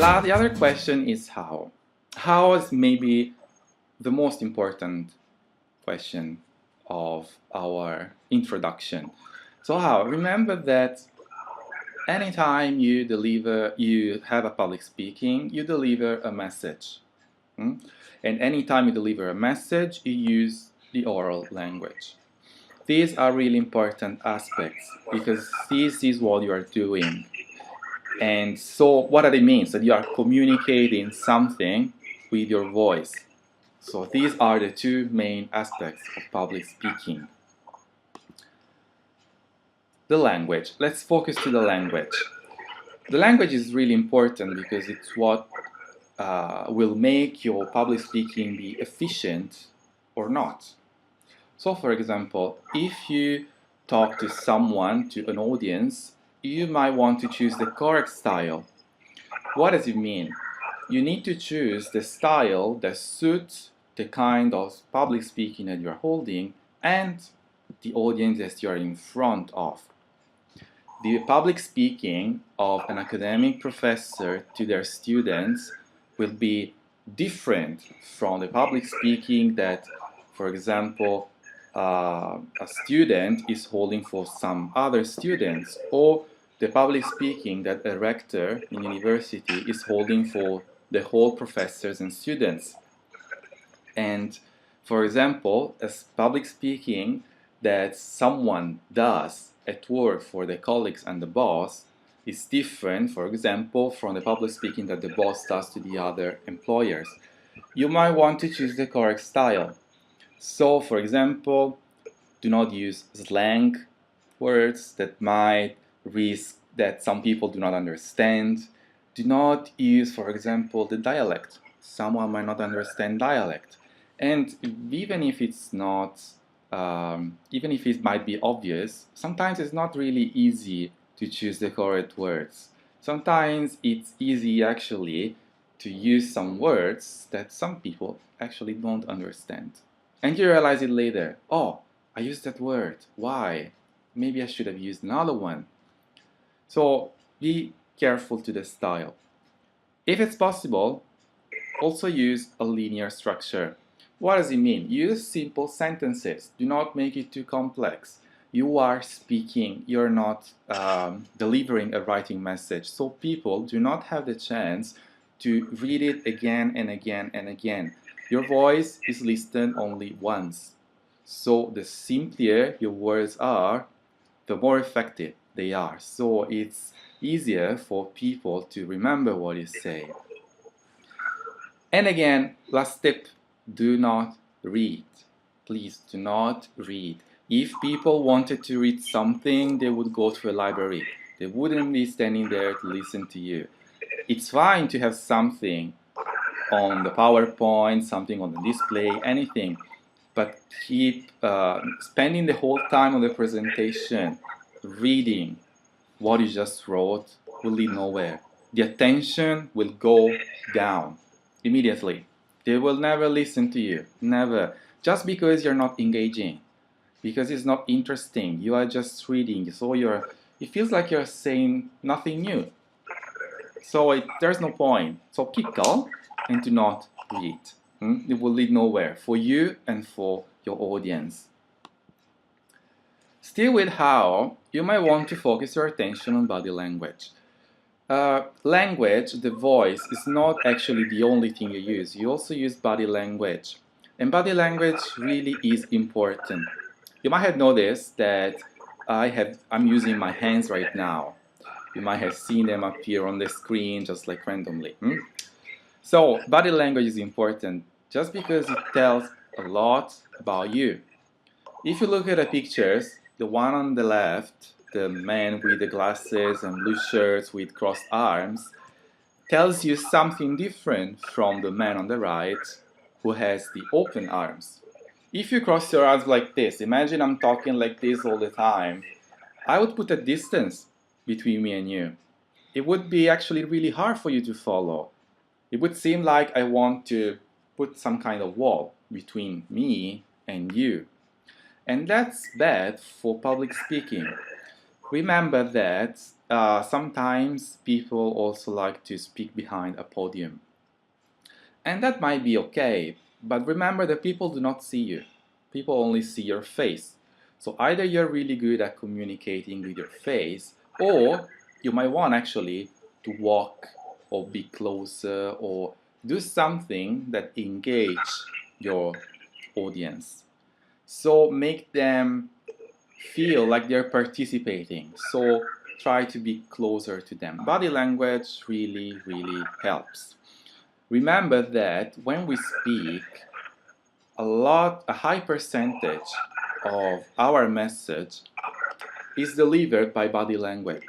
The other question is how. How is maybe the most important question of our introduction. So how? Remember that anytime you have a public speaking, you deliver a message. And anytime you deliver a message, you use the oral language. These are really important aspects because this is what you are doing. And so what do they mean? That you are communicating something with your voice. So these are the two main aspects of public speaking. The language. Let's focus to the language. The language is really important because it's what will make your public speaking be efficient or not. So for example, if you talk to someone, to an audience, you might want to choose the correct style. What does it mean? You need to choose the style that suits the kind of public speaking that you're holding and the audience that you're in front of. The public speaking of an academic professor to their students will be different from the public speaking that, for example, a student is holding for some other students, or the public speaking that a rector in university is holding for the whole professors and students. And for example, as public speaking that someone does at work for the colleagues and the boss is different, for example, from the public speaking that the boss does to the other employers. You might want to choose the correct style. So, for example, do not use slang words that might risk that some people do not understand. Do not use, for example, the dialect. Someone might not understand dialect. And even if it's not, even if it might be obvious, sometimes it's not really easy to choose the correct words. Sometimes it's easy actually to use some words that some people actually don't understand. And you realize it later. Oh, I used that word. Why? Maybe I should have used another one. So be careful to the style. If it's possible, also use a linear structure. What does it mean? Use simple sentences. Do not make it too complex. You are speaking, you're not delivering a writing message. So people do not have the chance to read it again and again and again. Your voice is listened only once. So the simpler your words are, the more effective they are. So it's easier for people to remember what you say. And again, last tip, do not read. Please do not read. If people wanted to read something, they would go to a library. They wouldn't be standing there to listen to you. It's fine to have something on the PowerPoint, something on the display, anything. But keep spending the whole time on the presentation reading what you just wrote will lead nowhere. The attention will go down immediately. They will never listen to you, never. Just because you're not engaging, because it's not interesting. You are just reading, so it feels like you're saying nothing new. So there's no point. So keep calm and do not read. It will lead nowhere for you and for your audience. Still with how, you might want to focus your attention on body language. Language, the voice, is not actually the only thing you use. You also use body language. And body language really is important. You might have noticed that I'm using my hands right now. You might have seen them appear on the screen just like randomly. So body language is important just because it tells a lot about you. If you look at the pictures, the one on the left, the man with the glasses and blue shirts with crossed arms, tells you something different from the man on the right who has the open arms. If you cross your arms like this, imagine I'm talking like this all the time, I would put a distance between me and you. It would be actually really hard for you to follow. It would seem like I want to put some kind of wall between me and you. And that's bad for public speaking. Remember that sometimes people also like to speak behind a podium. And that might be okay, but remember that people do not see you. People only see your face. So either you're really good at communicating with your face, or you might want actually to walk or be closer or do something that engage your audience. So make them feel like they're participating. So try to be closer to them. Body language really, really helps. Remember that when we speak, a high percentage of our message is delivered by body language.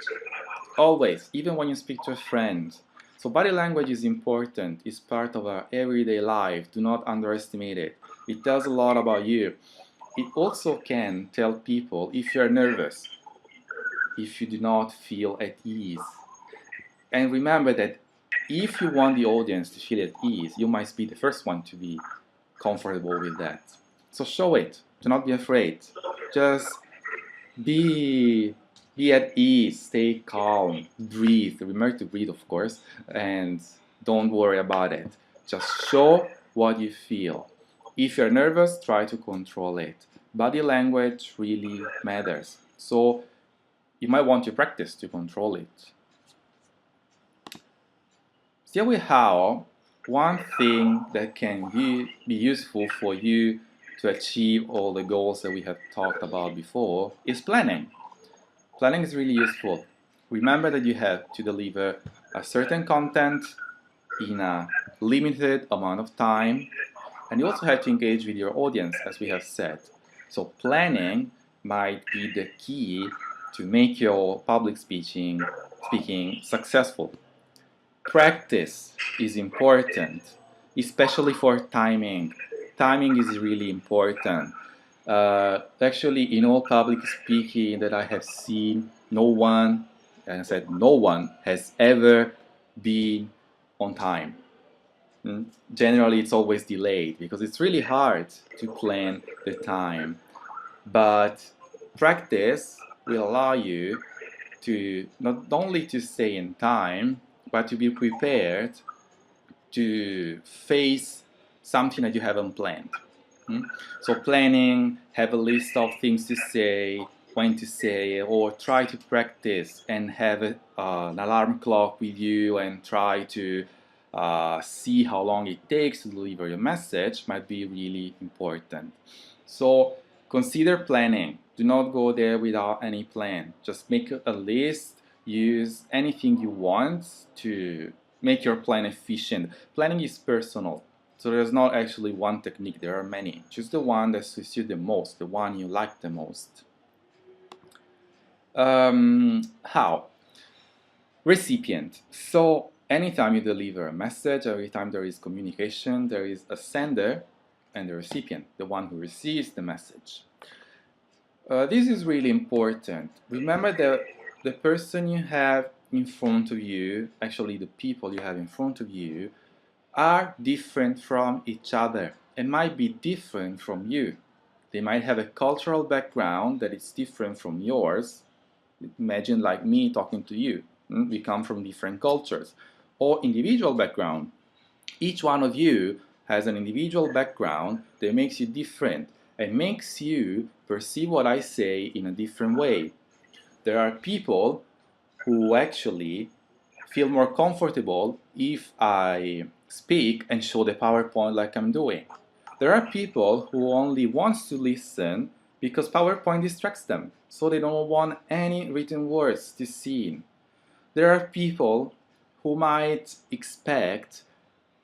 Always, even when you speak to a friend. So body language is important, it's part of our everyday life. Do not underestimate it. It tells a lot about you. It also can tell people if you're nervous, if you do not feel at ease. And remember that if you want the audience to feel at ease, you must be the first one to be comfortable with that. So show it. Do not be afraid. Just be at ease, stay calm, breathe. Remember to breathe, of course, and don't worry about it. Just show what you feel. If you're nervous, try to control it. Body language really matters. So you might want to practice to control it. Still we have one thing that can be useful for you to achieve all the goals that we have talked about before is planning. Planning is really useful. Remember that you have to deliver a certain content in a limited amount of time, and you also have to engage with your audience, as we have said. So planning might be the key to make your public speaking successful. Practice is important, especially for timing. Timing is really important. Actually, in all public speaking that I have seen, no one, and I said no one, has ever been on time. Generally, it's always delayed because it's really hard to plan the time. But practice will allow you to not only to stay in time, but to be prepared to face something that you haven't planned. So planning, have a list of things to say, when to say, or try to practice and have an alarm clock with you and try to see how long it takes to deliver your message might be really important. So consider planning. Do not go there without any plan. Just make a list, use anything you want to make your plan efficient. Planning is personal. So there's not actually one technique, there are many. Choose the one that suits you the most, the one you like the most. How? Recipient. So anytime you deliver a message, every time there is communication, there is a sender and the recipient, the one who receives the message. This is really important. Remember that the person you have in front of you, actually the people you have in front of you, are different from each other and might be different from you. They might have a cultural background that is different from yours. Imagine like me talking to you. We come from different cultures. Or individual background. Each one of you has an individual background that makes you different and makes you perceive what I say in a different way. There are people who actually feel more comfortable if I speak and show the PowerPoint like I'm doing. There are people who only want to listen because PowerPoint distracts them, so they don't want any written words to see. There are people who might expect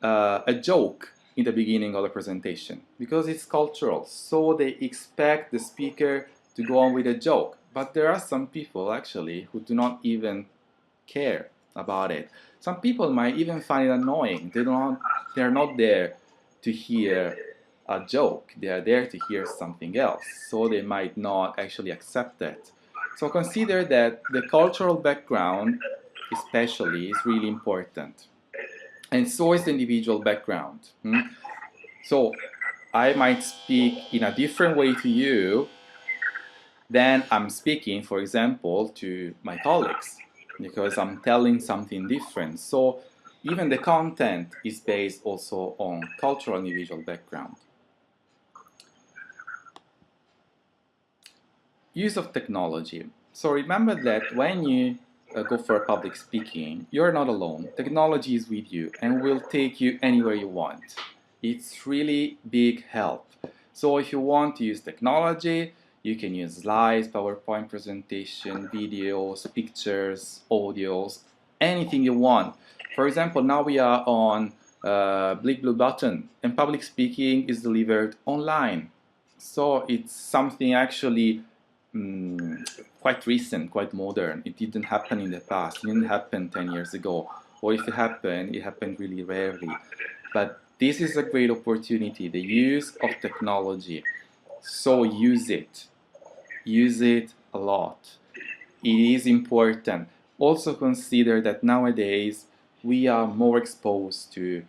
a joke in the beginning of the presentation because it's cultural, so they expect the speaker to go on with a joke. But there are some people actually who do not even care about it. Some people might even find it annoying. They're not there to hear a joke. They are there to hear something else. So they might not actually accept it. So consider that the cultural background especially is really important. And so is the individual background. So I might speak in a different way to you than I'm speaking, for example, to my colleagues. because I'm telling something different. So even the content is based also on cultural and individual background. Use of technology. So remember that when you go for a public speaking, you're not alone. Technology is with you and will take you anywhere you want. It's really big help. So if you want to use technology, you can use slides, PowerPoint presentation, videos, pictures, audios, anything you want. For example, now we are on Blick Blue Button, and public speaking is delivered online. So it's something actually quite recent, quite modern. It didn't happen in the past. It didn't happen 10 years ago. Or if it happened really rarely. But this is a great opportunity, the use of technology. So use it. Use it a lot. It is important. Also consider that nowadays we are more exposed to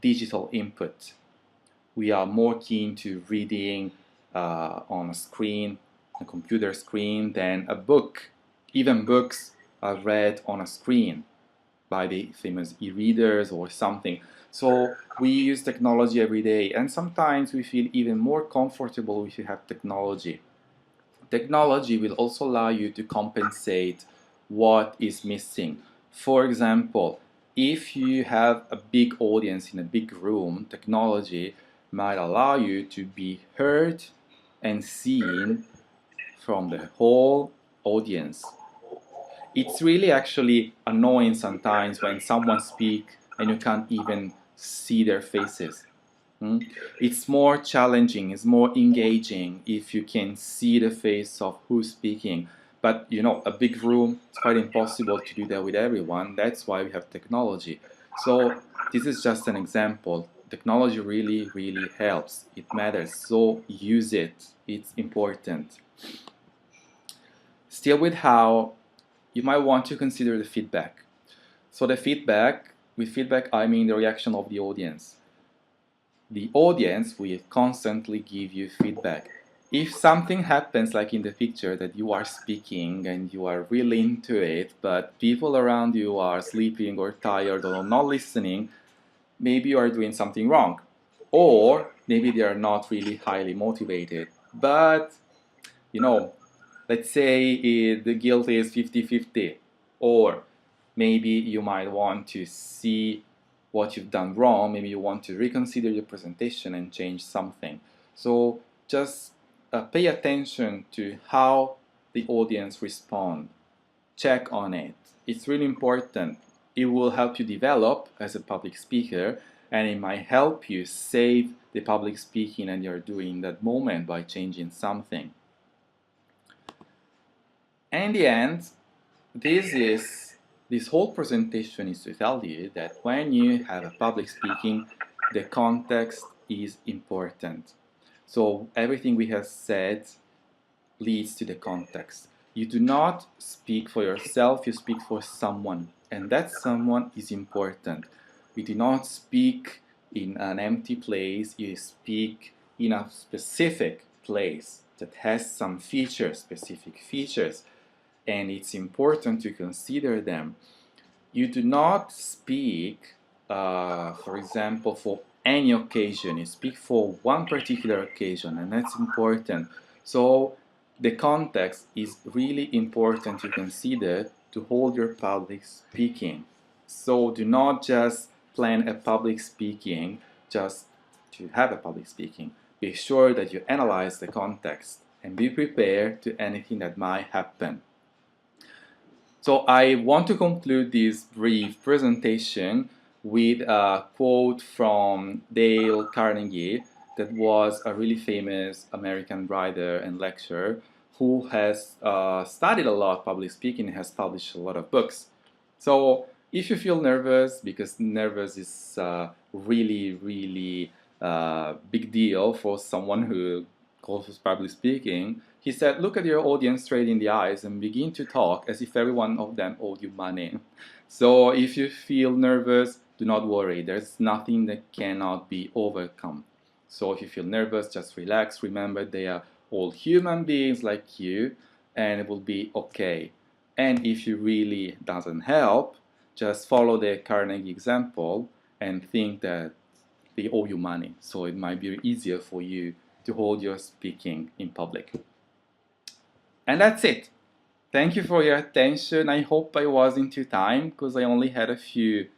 digital input. We are more keen to reading on a screen, a computer screen, than a book. Even books are read on a screen by the famous e-readers or something. So we use technology every day, and sometimes we feel even more comfortable if you have technology. Technology will also allow you to compensate what is missing. For example, if you have a big audience in a big room, technology might allow you to be heard and seen from the whole audience. It's really actually annoying sometimes when someone speaks and you can't even see their faces. It's more challenging, it's more engaging if you can see the face of who's speaking. But you know, a big room, it's quite impossible to do that with everyone. That's why we have technology. So this is just an example. Technology really, really helps. It matters. So use it. It's important. Still with how, you might want to consider the feedback. So the feedback, with feedback I mean the reaction of the audience. The audience will constantly give you feedback. If something happens like in the picture that you are speaking and you are really into it, but people around you are sleeping or tired or not listening, maybe you are doing something wrong. Or maybe they are not really highly motivated. But, you know, let's say the guilt is 50-50. Or maybe you might want to see what you've done wrong. Maybe you want to reconsider your presentation and change something. So just pay attention to how the audience respond. Check on it. It's really important. It will help you develop as a public speaker, and it might help you save the public speaking that you're doing in that moment by changing something. And in the end, this whole presentation is to tell you that when you have a public speaking, the context is important. So everything we have said leads to the context. You do not speak for yourself, you speak for someone, and that someone is important. We do not speak in an empty place, you speak in a specific place that has some features, specific features, and it's important to consider them. You do not speak, for example, for any occasion. You speak for one particular occasion, and that's important. So the context is really important to consider to hold your public speaking. So do not just plan a public speaking just to have a public speaking. Be sure that you analyze the context and be prepared to anything that might happen. So I want to conclude this brief presentation with a quote from Dale Carnegie, that was a really famous American writer and lecturer who has studied a lot public speaking and has published a lot of books. So if you feel nervous, because nervous is really, really big deal for someone who goes for public speaking, he said, look at your audience straight in the eyes and begin to talk as if every one of them owed you money. So if you feel nervous, do not worry. There's nothing that cannot be overcome. So if you feel nervous, just relax. Remember, they are all human beings like you, and it will be okay. And if it really doesn't help, just follow the Carnegie example and think that they owe you money. So it might be easier for you to hold your speaking in public. And that's it. Thank you for your attention. I hope I was into time because I only had a few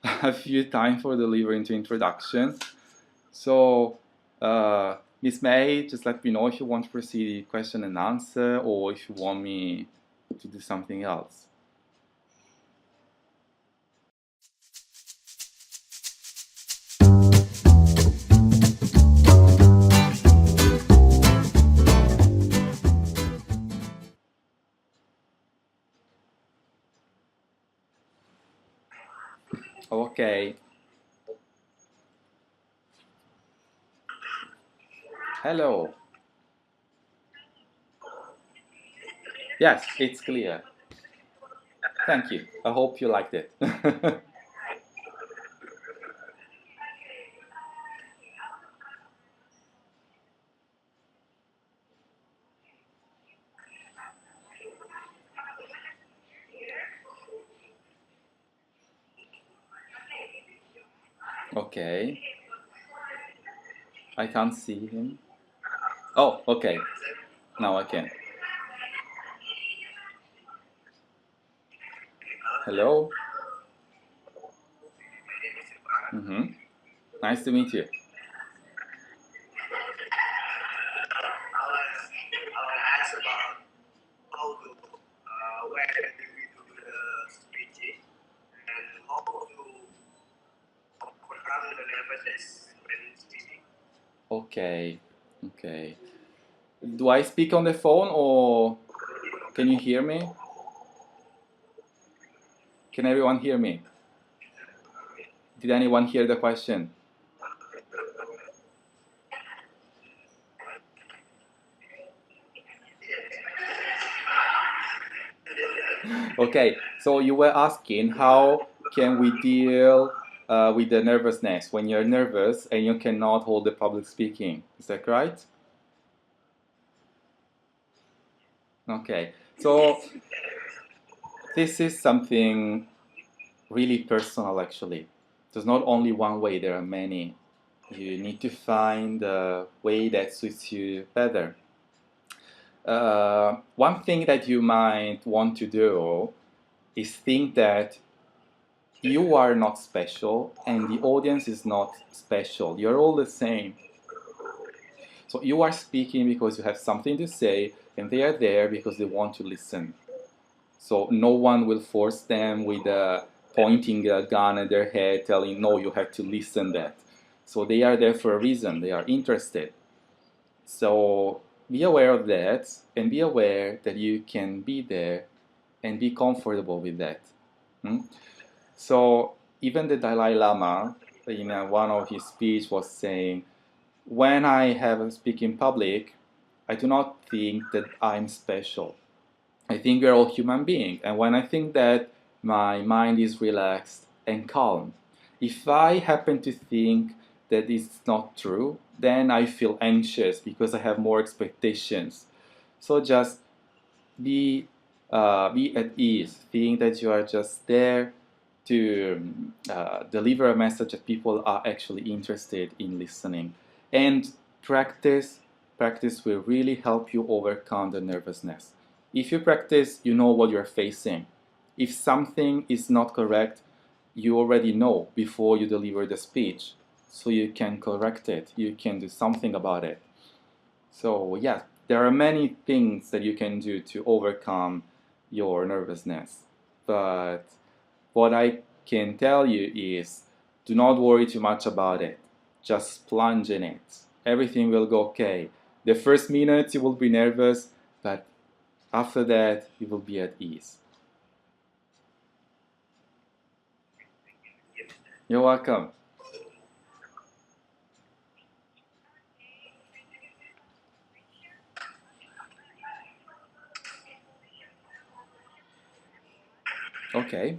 time for delivering to introduction. So, Miss May, just let me know if you want to proceed question and answer or if you want me to do something else. Okay. Hello. Yes, it's clear. Thank you. I hope you liked it. Okay. I can't see him. Oh, okay. Now I can. Hello. Mm-hmm. Nice to meet you. Ask about how to where do we do the speaking and how to overcome the nervousness when speaking. Okay. Okay. Do I speak on the phone or can you hear me? Can everyone hear me? Did anyone hear the question? Okay, so you were asking how can we deal with the nervousness when you're nervous and you cannot hold the public speaking. Is that right? Okay, so this is something really personal actually. There's not only one way, there are many. You need to find a way that suits you better. One thing that you might want to do is think that you are not special and the audience is not special. You're all the same. So you are speaking because you have something to say and they are there because they want to listen. So no one will force them with pointing a gun at their head telling no, you have to listen that. So they are there for a reason. They are interested. So be aware of that and be aware that you can be there and be comfortable with that. Hmm? So even the Dalai Lama, in one of his speech, was saying, "When I have a speak in public, I do not think that I'm special. I think we're all human beings, and when I think that, my mind is relaxed and calm. If I happen to think that it's not true, then I feel anxious because I have more expectations. So just be at ease, think that you are just there to deliver a message that people are actually interested in listening. And practice, practice will really help you overcome the nervousness. If you practice, you know what you're facing. If something is not correct, you already know before you deliver the speech, so you can correct it, you can do something about it. So yeah, there are many things that you can do to overcome your nervousness. But what I can tell you is do not worry too much about it. Just plunge in it. Everything will go okay. The first minute you will be nervous, but after that you will be at ease. You're welcome. Okay.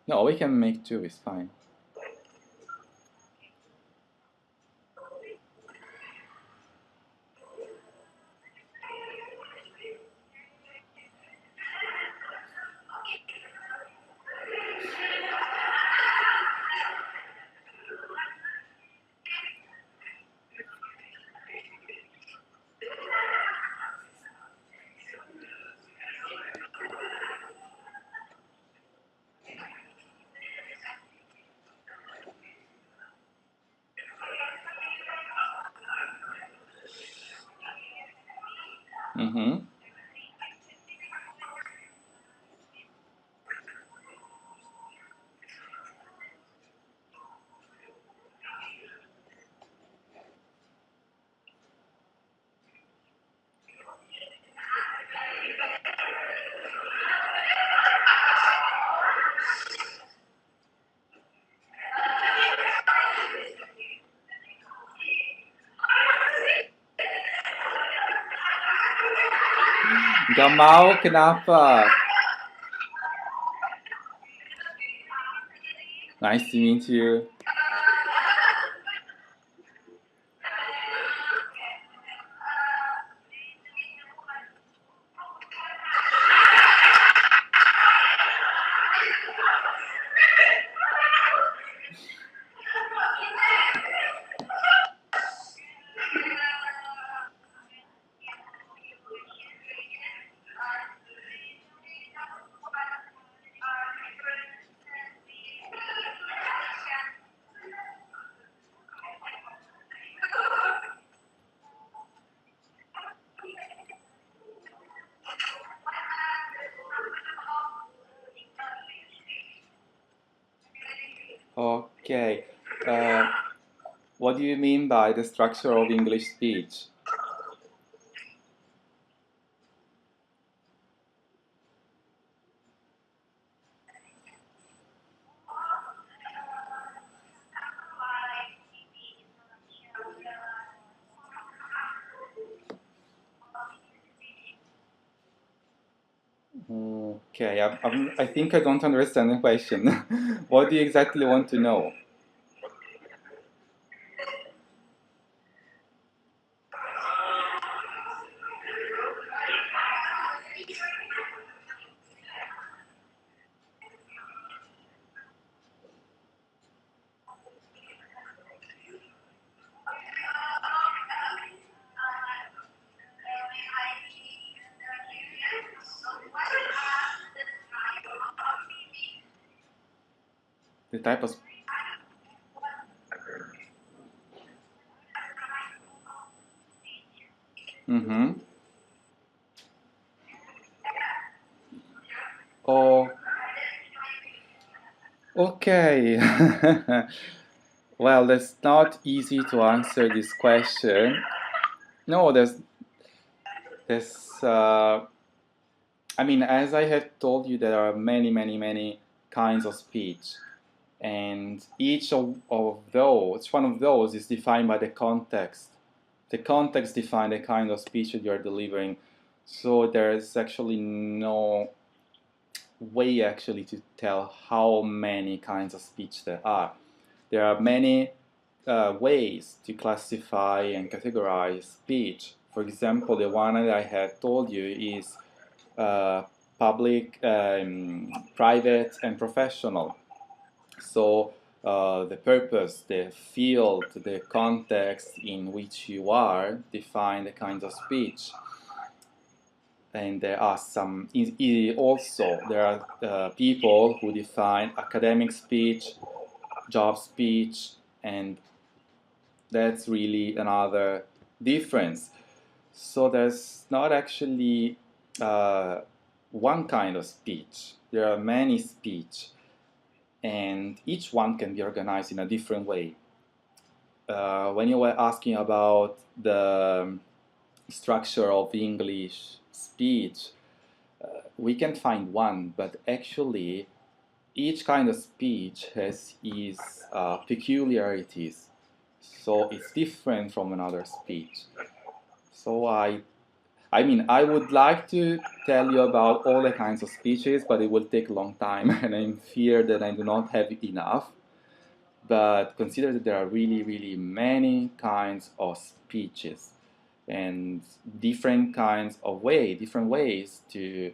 No, we can make two, it's fine. Mm-hmm. Gak mau, kenapa? Nice to meet you. Okay. What do you mean by the structure of English speech? Okay, I think I don't understand the question. What do you exactly want to know? The type of... Mm-hmm. Oh, okay. Well, that's not easy to answer this question. No, there's I mean, as I have told you, there are many, many, many kinds of speech. And each of those, each one of those is defined by the context. The context defines the kind of speech that you are delivering. So there is actually no way actually to tell how many kinds of speech there are. There are many ways to classify and categorize speech. For example, the one that I had told you is public, private, and professional. So the purpose, the field, the context in which you are define the kinds of speech. And there are some, also there are people who define academic speech, job speech, and that's really another difference. So there's not actually one kind of speech. There are many speech, and each one can be organized in a different way. When you were asking about the structure of English speech, we can find one, but actually each kind of speech has its peculiarities. So it's different from another speech. So I mean, I would like to tell you about all the kinds of speeches, but it will take a long time, and I'm fear that I do not have enough. But consider that there are really, really many kinds of speeches and different kinds of different ways to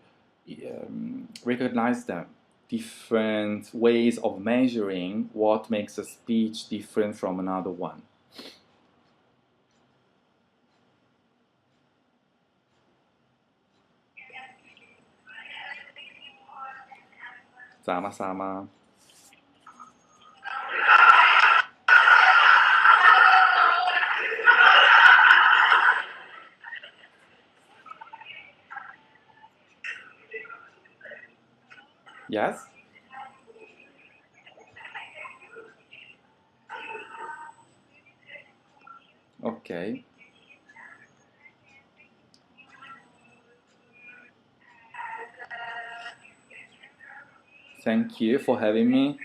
recognize them, different ways of measuring what makes a speech different from another one. Sama-sama. Yes? Okay. Thank you for having me.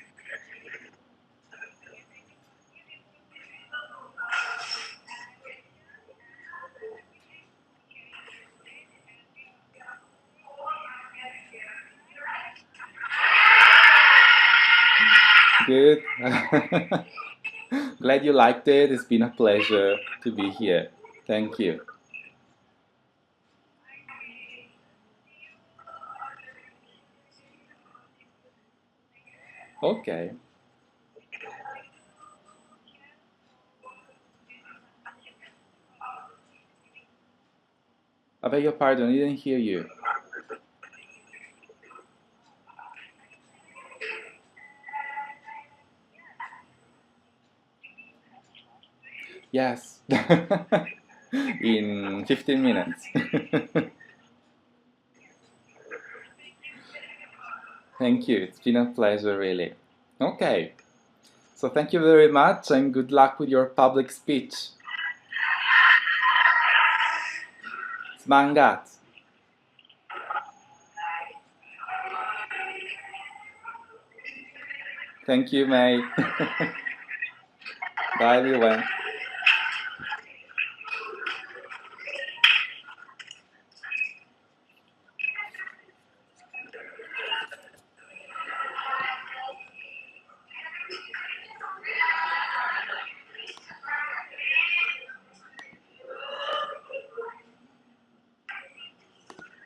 Good. Glad you liked it. It's been a pleasure to be here. Thank you. Okay. I beg your pardon, I didn't hear you. Yes. In 15 minutes. Thank you. It's been a pleasure, really. Okay. So thank you very much and good luck with your public speech. Semangat. Thank you, May. Bye, everyone.